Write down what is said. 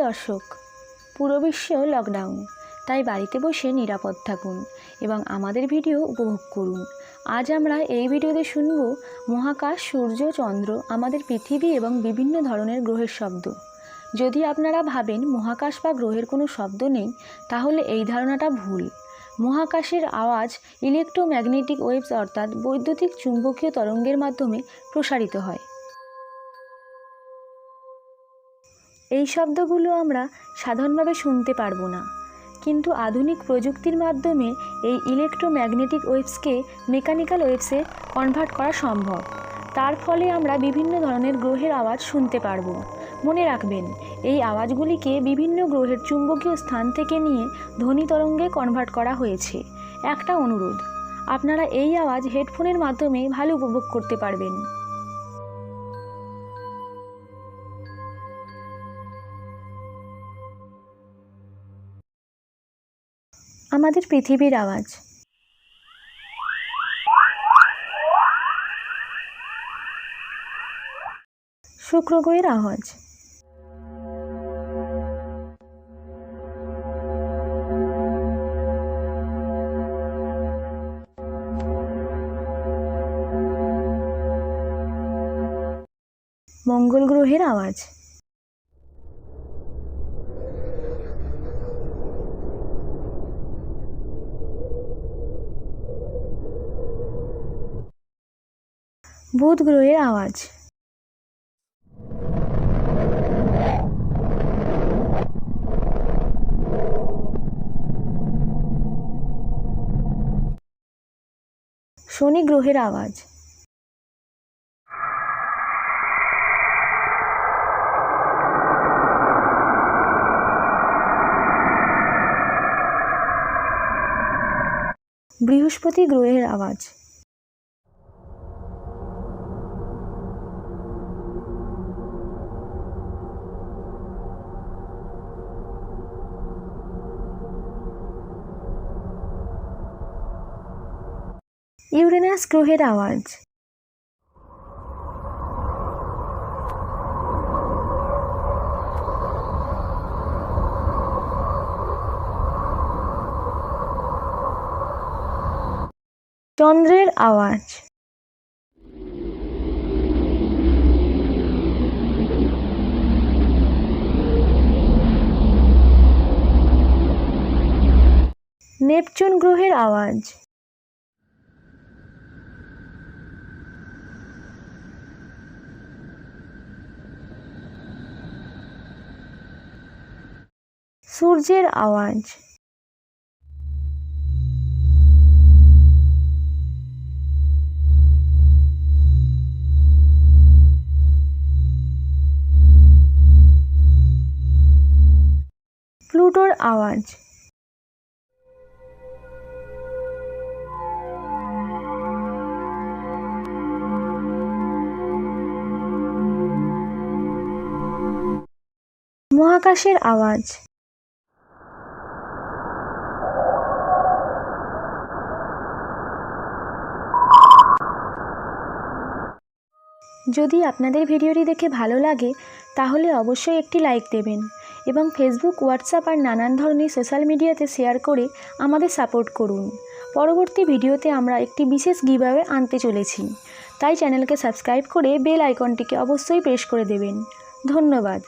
দর্শক, পুরো বিশ্ব লকডাউন, তাই বাড়িতে বসে নিরাপদ থাকুন এবং আমাদের ভিডিও উপভোগ করুন। আজ আমরা এই ভিডিওতে শুনব মহাকাশ, সূর্য, চন্দ্র, আমাদের পৃথিবী এবং বিভিন্ন ধরনের গ্রহের শব্দ। যদি আপনারা ভাবেন মহাকাশ বা গ্রহের কোনো শব্দ নেই, তাহলে এই ধারণাটা ভুল। মহাকাশের আওয়াজ ইলেকট্রোম্যাগনেটিক ওয়েভস অর্থাৎ বৈদ্যুতিক চুম্বকীয় তরঙ্গের মাধ্যমে প্রসারিত হয়। এই শব্দগুলো আমরা সাধারণভাবে শুনতে পারবো না, কিন্তু আধুনিক প্রযুক্তির মাধ্যমে এই ইলেকট্রোম্যাগনেটিক ওয়েভসকে মেকানিক্যাল ওয়েভসে কনভার্ট করা সম্ভব। তার ফলে আমরা বিভিন্ন ধরনের গ্রহের আওয়াজ শুনতে পারবো। মনে রাখবেন, এই আওয়াজগুলিকে বিভিন্ন গ্রহের চুম্বকীয় স্থান থেকে নিয়ে ধ্বনি তরঙ্গে কনভার্ট করা হয়েছে। একটা অনুরোধ, আপনারা এই আওয়াজ হেডফোনের মাধ্যমে ভালো উপভোগ করতে পারবেন। আমাদের পৃথিবীর আওয়াজ। শুক্র গ্রহের আওয়াজ। মঙ্গল গ্রহের আওয়াজ। বুধ গ্রহের আওয়াজ। শনি গ্রহের আওয়াজ। বৃহস্পতি গ্রহের আওয়াজ। ইউরেনাস গ্রহের আওয়াজ। চন্দ্রের আওয়াজ। নেপচুন গ্রহের আওয়াজ। সূর্যের আওয়াজ। প্লুটোর আওয়াজ। মহাকাশের আওয়াজ। যদি আপনাদের ভিডিওটি দেখে ভালো লাগে, তাহলে অবশ্যই একটি লাইক দেবেন এবং ফেসবুক, হোয়াটসঅ্যাপ আর নানান ধরনের সোশ্যাল মিডিয়াতে শেয়ার করে আমাদের সাপোর্ট করুন। পরবর্তী ভিডিওতে আমরা একটি বিশেষ গিভঅ্যাওয়ে আনতে চলেছি, তাই চ্যানেলকে সাবস্ক্রাইব করে বেল আইকনটিকে অবশ্যই প্রেস করে দেবেন। ধন্যবাদ।